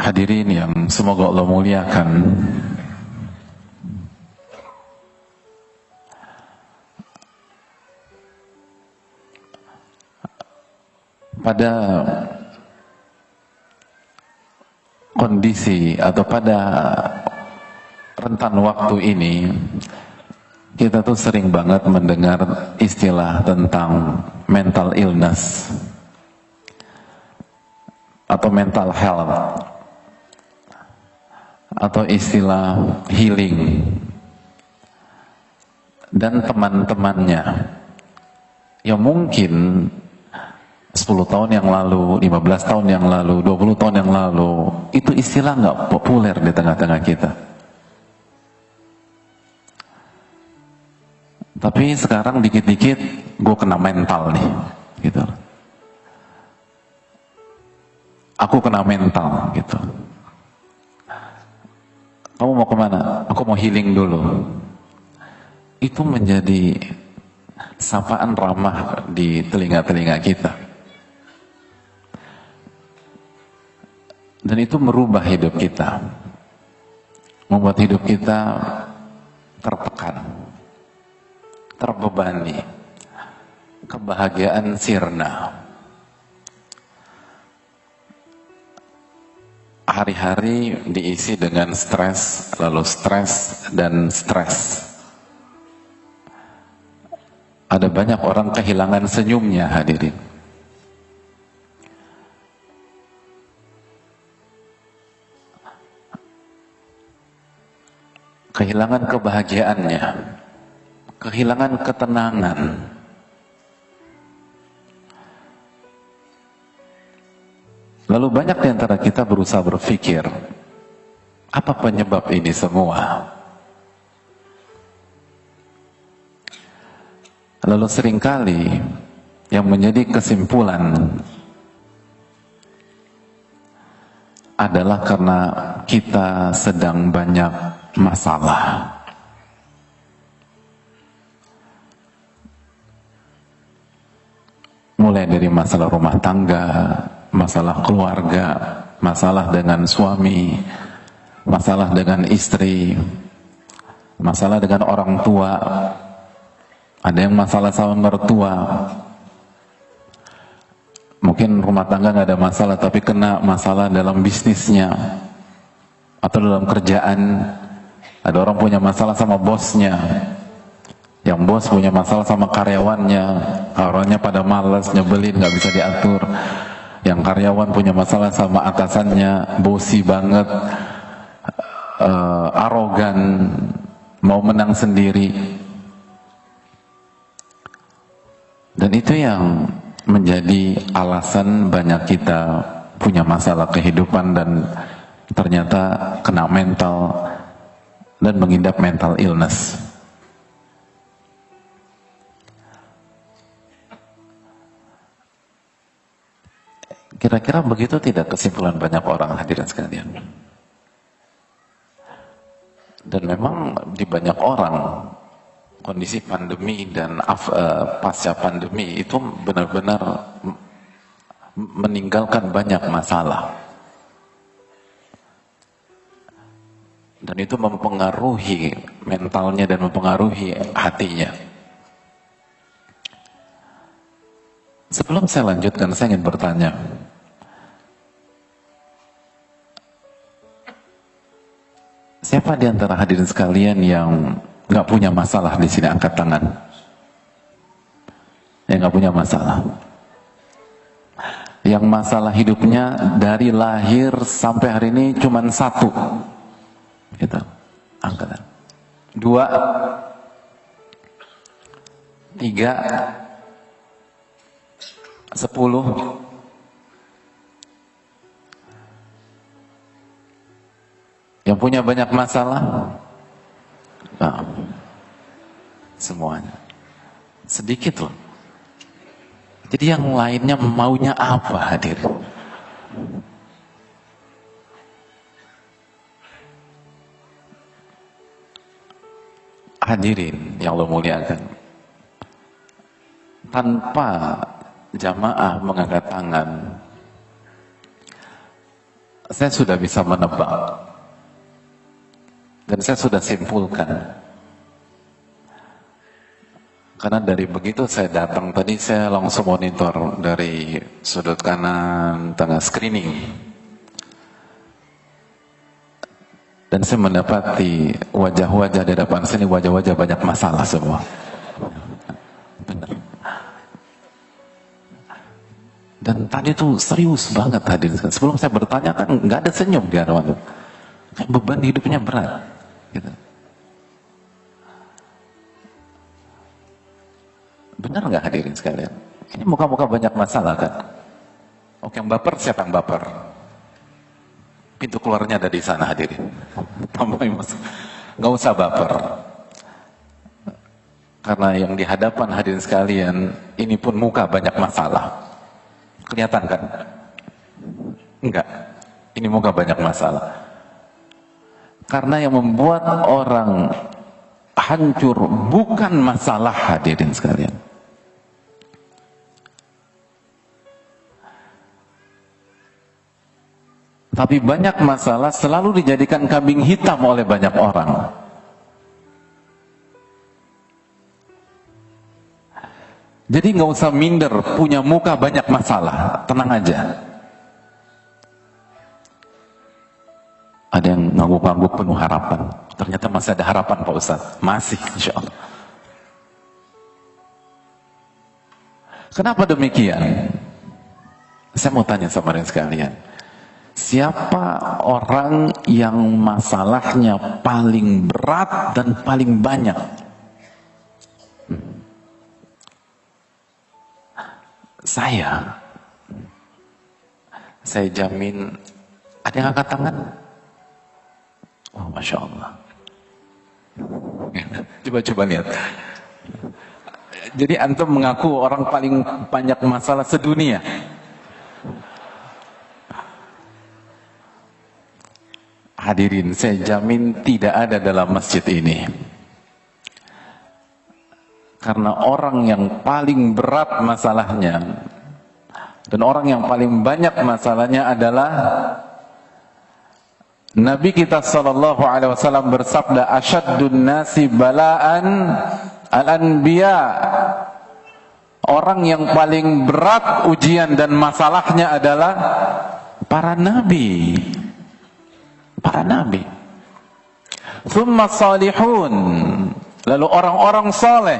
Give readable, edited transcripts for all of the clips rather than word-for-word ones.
Hadirin yang semoga Allah muliakan, pada kondisi atau pada rentan waktu ini kita tuh sering banget mendengar istilah tentang mental illness atau mental health atau istilah healing, dan teman-temannya yang mungkin 10 tahun yang lalu, 15 tahun yang lalu, 20 tahun yang lalu itu istilah nggak populer di tengah-tengah kita. Tapi sekarang dikit-dikit gue kena mental nih, gitu. Aku kena mental, gitu. Kamu mau kemana? Aku mau healing dulu. Itu menjadi sapaan ramah di telinga-telinga kita. Dan itu merubah hidup kita. Membuat hidup kita tertekan, terbebani, kebahagiaan sirna. Hari-hari diisi dengan stres, lalu stres dan stres. Ada banyak orang kehilangan senyumnya, hadirin. Kehilangan kebahagiaannya, kehilangan ketenangan. Lalu banyak di antara kita berusaha berpikir, apa penyebab ini semua? Lalu seringkali yang menjadi kesimpulan adalah karena kita sedang banyak masalah. Mulai dari masalah rumah tangga, masalah keluarga, masalah dengan suami, masalah dengan istri, masalah dengan orang tua, ada yang masalah sama mertua. Mungkin rumah tangga nggak ada masalah, tapi kena masalah dalam bisnisnya atau dalam kerjaan. Ada orang punya masalah sama bosnya, yang bos punya masalah sama karyawannya, orangnya pada malas, nyebelin, nggak bisa diatur. Yang karyawan punya masalah sama atasannya, bosi banget, arogan, mau menang sendiri. Dan itu yang menjadi alasan banyak kita punya masalah kehidupan dan ternyata kena mental dan mengidap mental illness. Kira-kira begitu tidak kesimpulan banyak orang, hadirin sekalian? Dan memang di banyak orang kondisi pandemi dan pasca pandemi itu benar-benar meninggalkan banyak masalah. Dan itu mempengaruhi mentalnya dan mempengaruhi hatinya. Sebelum saya lanjutkan, saya ingin bertanya, siapa di antara hadirin sekalian yang nggak punya masalah di sini? Angkat tangan. Yang nggak punya masalah. Yang masalah hidupnya dari lahir sampai hari ini cuma satu. Gitu. Angkat. 2, 3, 10. Yang punya banyak masalah? Nah, semuanya. Sedikit loh. Jadi yang lainnya maunya apa, hadirin? Hadirin yang Allah muliakan, tanpa jamaah mengangkat tangan, saya sudah bisa menebak dan saya sudah simpulkan. Karena dari begitu saya datang tadi, saya langsung monitor dari sudut kanan tengah screening, dan saya mendapati wajah-wajah di depan sini wajah-wajah banyak masalah semua. Benar. Dan tadi tuh serius banget hadirin. Sebelum saya bertanya kan nggak ada senyum di hadapan itu. Kayak beban hidupnya berat. Gitu. Benar nggak hadirin sekalian? Ini muka-muka banyak masalah kan? Oke, yang baper siapa yang baper? Pintu keluarnya ada di sana hadirin. Nggak usah baper. Karena yang di hadapan hadirin sekalian, ini pun muka banyak masalah. Kelihatan kan? Enggak. Ini muka banyak masalah. Karena yang membuat orang hancur bukan masalah hadirin sekalian. Tapi banyak masalah selalu dijadikan kambing hitam oleh banyak orang. Jadi nggak usah minder, punya muka banyak masalah, tenang aja. Ada yang ngangguk-ngangguk penuh harapan. Ternyata masih ada harapan Pak Ustadz. Masih, insya Allah. Kenapa demikian? Saya mau tanya sama kalian sekalian. Siapa orang yang masalahnya paling berat dan paling banyak? Saya jamin. Ada yang angkat tangan? Oh, Masya Allah. Coba lihat. Jadi antum mengaku orang paling banyak masalah sedunia. Hadirin, saya jamin tidak ada dalam masjid ini. Karena orang yang paling berat masalahnya dan orang yang paling banyak masalahnya adalah Nabi kita sallallahu alaihi wasallam bersabda, asyaddun nasi bala'an al-anbiya. Orang yang paling berat ujian dan masalahnya adalah para nabi. Para nabi. Thumma salihun. Lalu orang-orang soleh.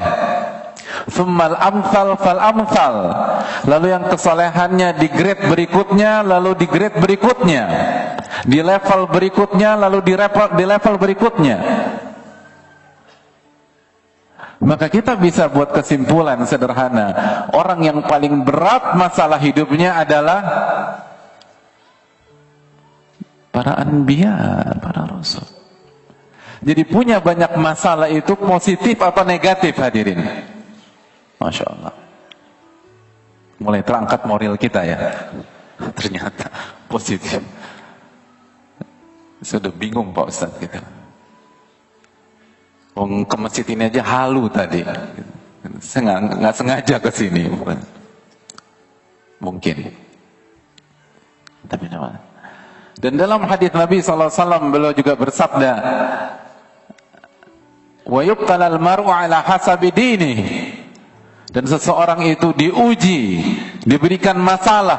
Thummal amthal fal amthal. Lalu yang kesalehannya di grade berikutnya, lalu di grade berikutnya, di level berikutnya, lalu di level berikutnya. Maka kita bisa buat kesimpulan sederhana, orang yang paling berat masalah hidupnya adalah para anbiya, para rasul. Jadi punya banyak masalah itu positif atau negatif hadirin? Masya Allah. Mulai terangkat moral kita ya. Ternyata positif. Sudah bingung Pak Ustadz kita. Ke masjid ini aja halu tadi. Saya nggak sengaja ke sini. Mungkin. Tapi apa? Dan dalam hadis Nabi SAW beliau juga bersabda, wa yubtalal mar'u ala hasabi dinihi. Dan seseorang itu diuji, diberikan masalah,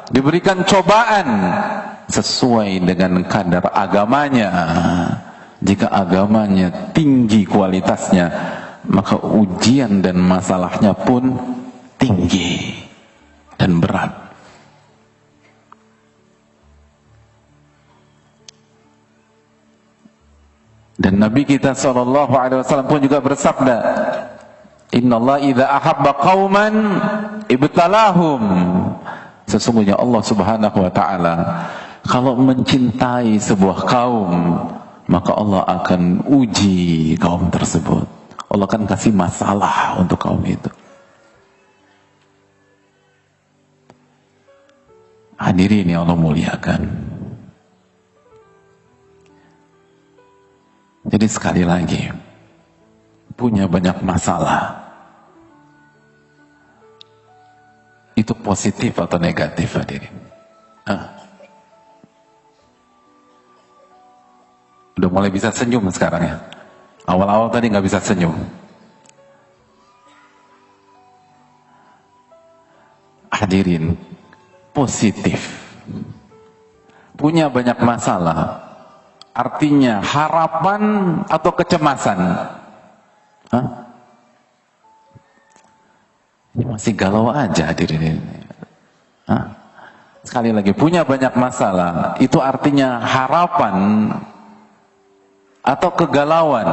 diberikan cobaan sesuai dengan kadar agamanya. Jika agamanya tinggi kualitasnya, maka ujian dan masalahnya pun tinggi dan berat. Dan Nabi kita SAW pun juga bersabda, Innallaha idza ahabba qauman ibtalahum. Sesungguhnya Allah Subhanahu wa taala kalau mencintai sebuah kaum, maka Allah akan uji kaum tersebut. Allah akan kasih masalah untuk kaum itu. Hadirin yang Allah muliakan. Jadi sekali lagi, punya banyak masalah, itu positif atau negatif hadirin? Udah mulai bisa senyum sekarang ya. Awal-awal tadi nggak bisa senyum. Hadirin, positif. Punya banyak masalah, artinya harapan atau kecemasan? Hah? Ini masih galau aja hadirin ini. Hah? Sekali lagi, punya banyak masalah, itu artinya harapan atau kegalauan?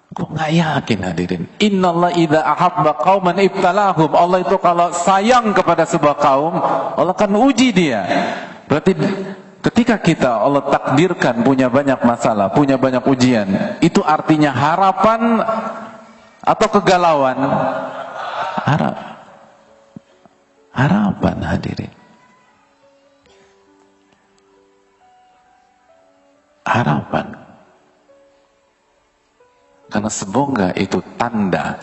Kok nggak yakin hadirin? Innallah idza ahabba qauman ibtalahum. Allah itu kalau sayang kepada sebuah kaum, Allah akan uji dia. Berarti ketika kita Allah takdirkan punya banyak masalah, punya banyak ujian, itu artinya harapan atau kegalauan? Harapan hadirin. Harapan. Karena semoga itu tanda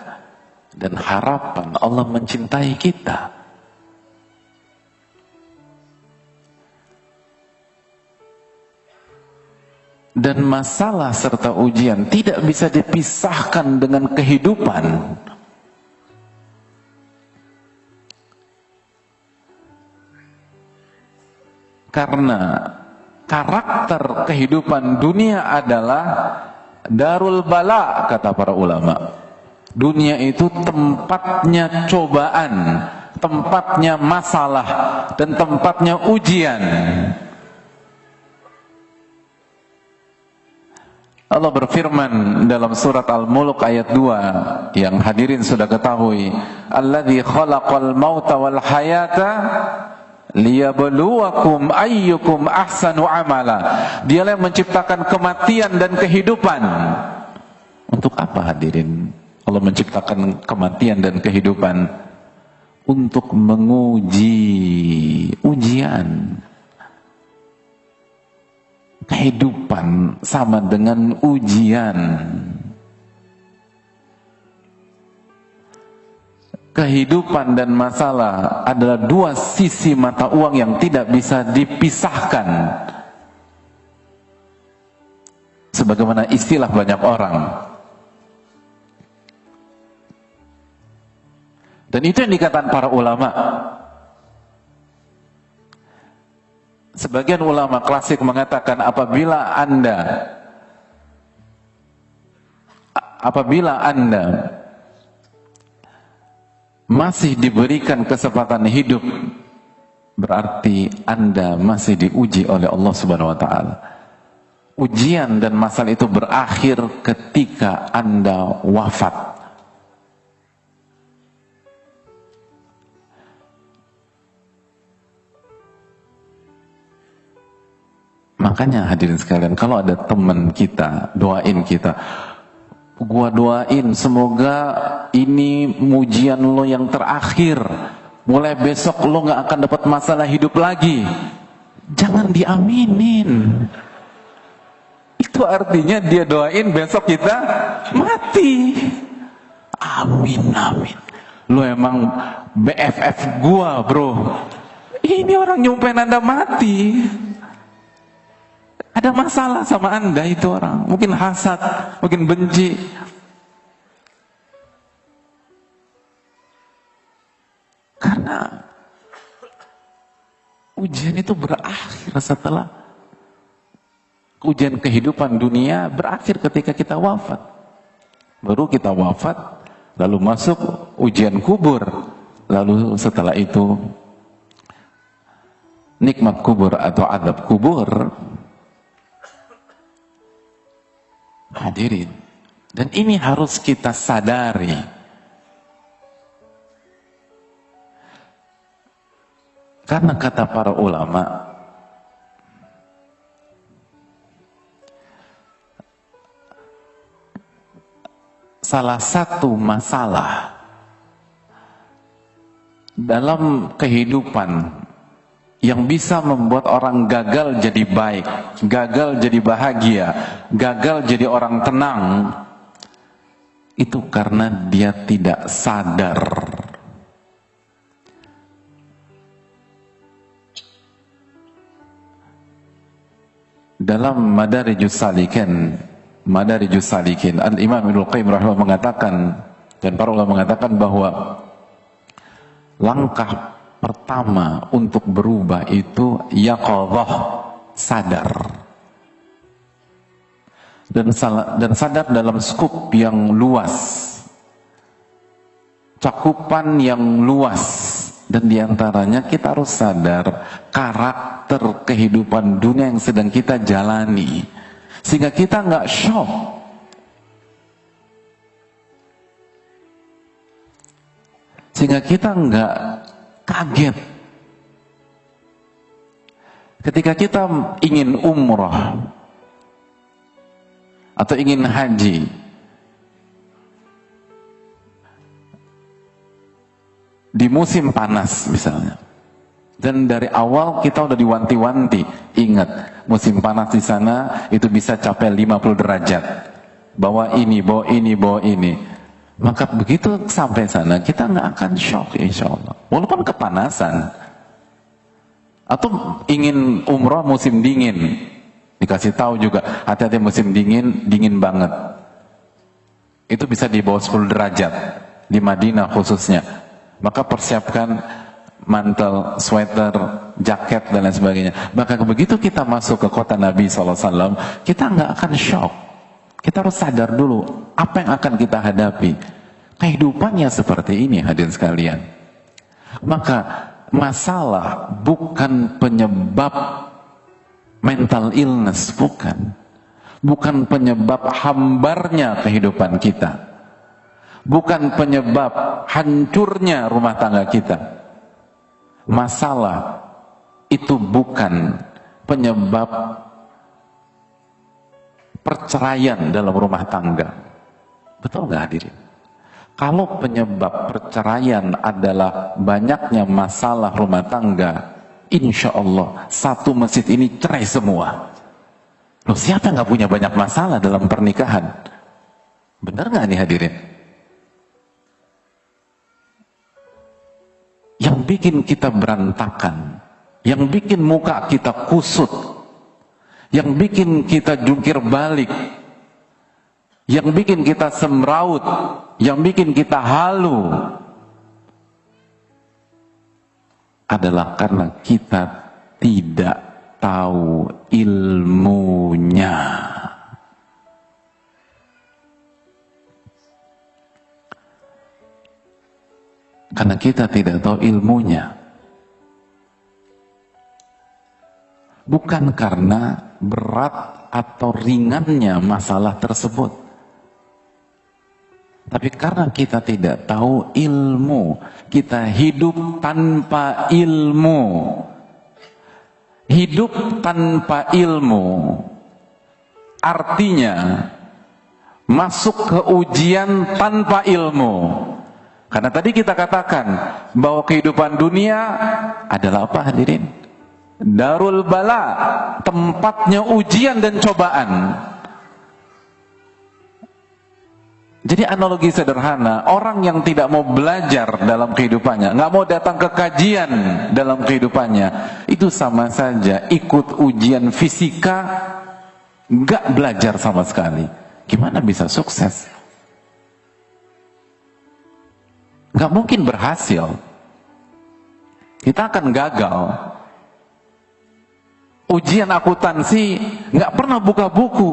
dan harapan Allah mencintai kita. Dan masalah serta ujian tidak bisa dipisahkan dengan kehidupan. Karena karakter kehidupan dunia adalah darul bala, kata para ulama. Dunia itu tempatnya cobaan, tempatnya masalah, dan tempatnya ujian. Allah berfirman dalam surat Al-Mulk ayat 2 yang hadirin sudah ketahui, alladzi khalaqal mauta wal hayata liyabluwakum ayyukum ahsanu amala. Dialah yang menciptakan kematian dan kehidupan. Untuk apa hadirin Allah menciptakan kematian dan kehidupan? Untuk menguji, ujian. Kehidupan sama dengan ujian. Kehidupan dan masalah adalah dua sisi mata uang yang tidak bisa dipisahkan. Sebagaimana istilah banyak orang. Dan itu yang dikatakan para ulama. Sebagian ulama klasik mengatakan apabila Anda masih diberikan kesempatan hidup, berarti Anda masih diuji oleh Allah Subhanahu wa taala. Ujian dan masalah itu berakhir ketika Anda wafat. Makanya hadirin sekalian, kalau ada teman kita, doain kita. Gua doain semoga ini ujian lo yang terakhir. Mulai besok lo gak akan dapat masalah hidup lagi. Jangan diaminin. Itu artinya dia doain besok kita mati. Amin, amin. Lo emang BFF gua bro. Ini orang nyumpain Anda mati. Ada masalah sama Anda itu orang. Mungkin hasad, mungkin benci. Karena ujian itu berakhir setelah ujian kehidupan dunia berakhir ketika kita wafat. Baru kita wafat, lalu masuk ujian kubur. Lalu setelah itu nikmat kubur atau azab kubur. Hadirin, dan ini harus kita sadari. Karena kata para ulama, salah satu masalah dalam kehidupan yang bisa membuat orang gagal jadi baik, gagal jadi bahagia, gagal jadi orang tenang, itu karena dia tidak sadar dalam Madarijus Salikin, Al-Imam Ibnu Qayyim rahimahullah mengatakan, dan para ulama mengatakan bahwa langkah pertama untuk berubah itu yaqadhah, sadar. Dan sadar dalam skup yang luas, cakupan yang luas, dan diantaranya kita harus sadar karakter kehidupan dunia yang sedang kita jalani, sehingga kita nggak shock, sehingga kita nggak kaget ketika kita ingin umrah atau ingin haji. Di musim panas misalnya, dan dari awal kita udah diwanti-wanti, ingat musim panas di sana itu bisa capai 50 derajat, bawa ini, bawa ini. Maka begitu sampai sana kita nggak akan shock insya Allah, walaupun kepanasan. Atau ingin umroh musim dingin, dikasih tahu juga hati-hati musim dingin, dingin banget. Itu bisa di bawah 10 derajat di Madinah khususnya. Maka persiapkan mantel, sweater, jaket dan lain sebagainya. Maka begitu kita masuk ke kota Nabi SAW, kita nggak akan shock. Kita harus sadar dulu apa yang akan kita hadapi. Kehidupannya seperti ini, hadirin sekalian. Maka masalah bukan penyebab mental illness, bukan penyebab hambarnya kehidupan kita, bukan penyebab hancurnya rumah tangga kita. Masalah itu bukan penyebab perceraian dalam rumah tangga. Betul nggak hadirin? Kalau penyebab perceraian adalah banyaknya masalah rumah tangga, insya Allah satu masjid ini cerai semua. Loh, siapa yang nggak punya banyak masalah dalam pernikahan? Benar nggak nih hadirin? Yang bikin kita berantakan, yang bikin muka kita kusut, yang bikin kita jungkir balik, yang bikin kita semraut, yang bikin kita halu, adalah karena kita tidak tahu ilmunya. Karena kita tidak tahu ilmunya. Bukan karena berat atau ringannya masalah tersebut, tapi karena kita tidak tahu ilmu. Kita hidup tanpa ilmu. Hidup tanpa ilmu artinya masuk ke ujian tanpa ilmu. Karena tadi kita katakan bahwa kehidupan dunia adalah apa hadirin? Darul bala, tempatnya ujian dan cobaan. Jadi analogi sederhana, orang yang tidak mau belajar dalam kehidupannya, nggak mau datang ke kajian dalam kehidupannya, itu sama saja ikut ujian fisika, nggak belajar sama sekali. Gimana bisa sukses? Nggak mungkin berhasil. Kita akan gagal. Ujian akuntansi nggak pernah buka buku.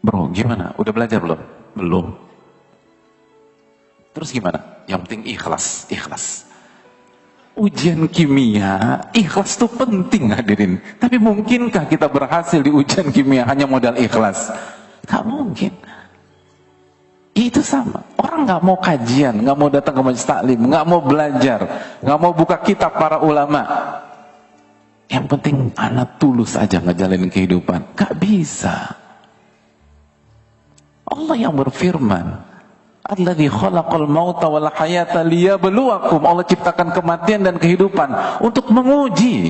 Bro, gimana? Udah belajar belum? Belum. Terus gimana? Yang penting ikhlas, ikhlas. Ujian kimia, ikhlas itu penting hadirin. Tapi mungkinkah kita berhasil di ujian kimia hanya modal ikhlas? Gak mungkin. Itu sama. Orang gak mau kajian, gak mau datang ke majelis taklim, gak mau belajar, gak mau buka kitab para ulama. Yang penting anak tulus aja ngejalanin kehidupan. Gak bisa. Allah yang berfirman, Alladzi khalaqal mauta wal hayata liyabluwakum. Allah ciptakan kematian dan kehidupan untuk menguji.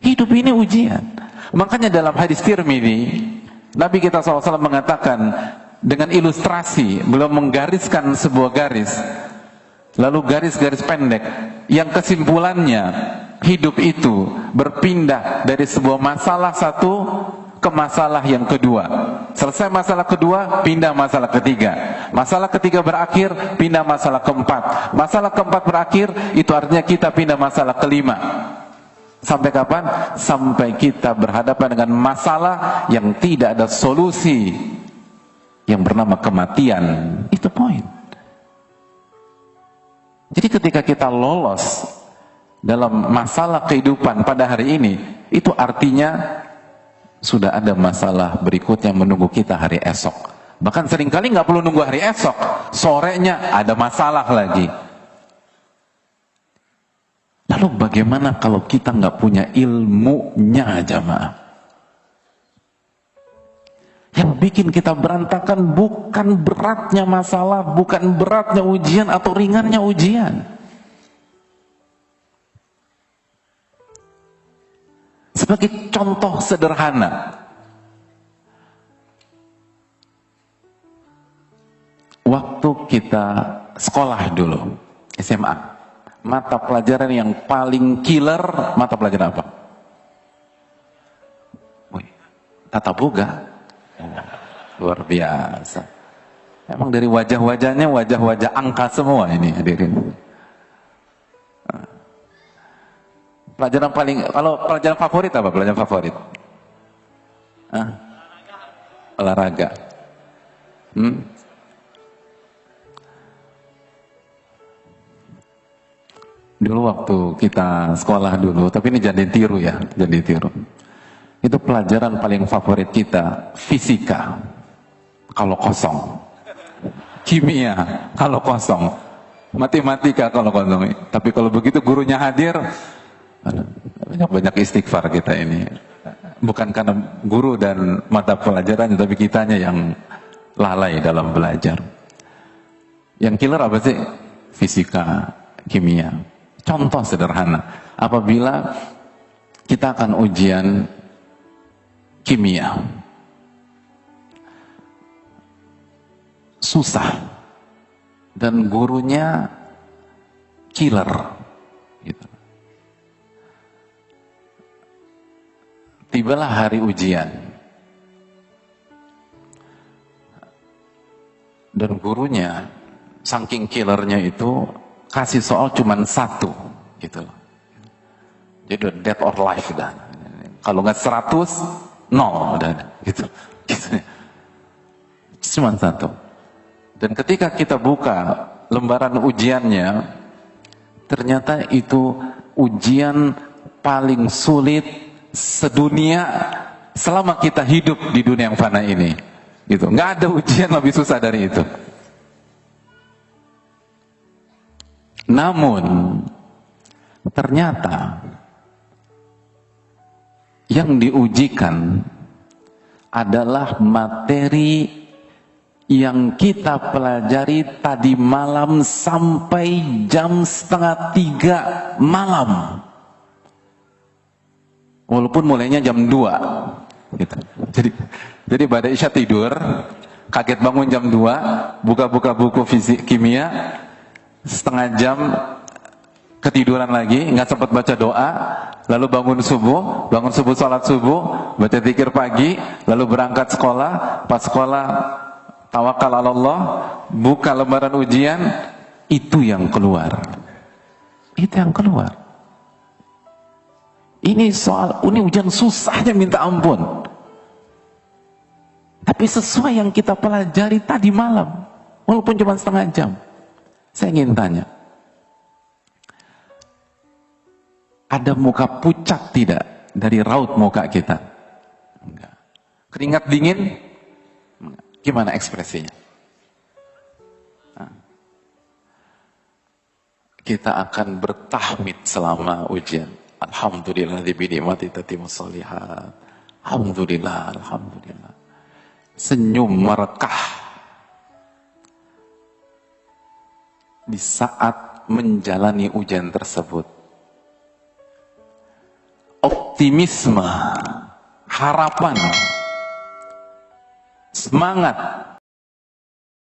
Hidup ini ujian. Makanya dalam hadis Tirmidzi, Nabi kita SAW mengatakan dengan ilustrasi, belum menggariskan sebuah garis. lalu garis-garis pendek yang kesimpulannya hidup itu berpindah dari sebuah masalah satu ke masalah yang kedua. Selesai masalah kedua, pindah masalah ketiga. Masalah ketiga berakhir, pindah masalah keempat. Masalah keempat berakhir, itu artinya kita pindah masalah kelima. Sampai kapan? Sampai kita berhadapan dengan masalah yang tidak ada solusi, yang bernama kematian. Itu poin. Jadi ketika kita lolos dalam masalah kehidupan pada hari ini, itu artinya sudah ada masalah berikutnya menunggu kita hari esok. Bahkan seringkali nggak perlu nunggu hari esok, sorenya ada masalah lagi. Lalu bagaimana kalau kita nggak punya ilmunya, jamaah? Yang bikin kita berantakan bukan beratnya masalah, bukan beratnya ujian atau ringannya ujian. Sebagai contoh sederhana, waktu kita sekolah dulu, SMA, mata pelajaran yang paling killer, mata pelajaran apa? Tata boga. Luar biasa. Emang dari wajah-wajahnya wajah-wajah angka semua ini hadirin. Pelajaran paling, kalau pelajaran favorit apa? Pelajaran favorit? Olahraga. Dulu waktu kita sekolah dulu, tapi ini jangan ditiru ya, jangan ditiru. Itu pelajaran paling favorit kita, fisika. Kalau kosong. Kimia, kalau kosong. Matematika kalau kosong. Tapi kalau begitu gurunya hadir, banyak istighfar kita ini. Bukan karena guru dan mata pelajarannya, tapi kitanya yang lalai dalam belajar. Yang killer apa sih? Fisika, kimia. Contoh sederhana, apabila kita akan ujian kimia, susah dan gurunya killer gitu. Tibalah hari ujian dan gurunya saking killernya itu kasih soal cuman satu gitu. Jadi udah dead or life dah. Kalau nggak 100, 0 udah gitu. Cuman satu. Dan ketika kita buka lembaran ujiannya, ternyata itu ujian paling sulit sedunia selama kita hidup di dunia yang fana ini. Gitu. Nggak ada ujian lebih susah dari itu. Namun ternyata yang diujikan adalah materi yang kita pelajari tadi malam sampai jam 2:30 malam. Walaupun mulainya jam 2 gitu. Jadi pada isya tidur, kaget bangun jam 2, buka-buka buku fisik kimia, setengah jam ketiduran lagi, nggak sempat baca doa, lalu bangun subuh sholat subuh, baca zikir pagi, lalu berangkat sekolah, pas sekolah tawakal ala Allah, buka lembaran ujian, itu yang keluar. Itu yang keluar. Ini ujian susahnya minta ampun. Tapi sesuai yang kita pelajari tadi malam, walaupun cuma setengah jam. Saya ingin tanya, ada muka pucat tidak dari raut muka kita? Enggak. Keringat dingin? Enggak. Gimana ekspresinya? Kita akan bertahmid selama ujian. Alhamdulillah bi ni'mati tatimmus shalihat. Alhamdulillah, alhamdulillah. Senyum merekah di saat menjalani ujian tersebut. Optimisme, harapan, semangat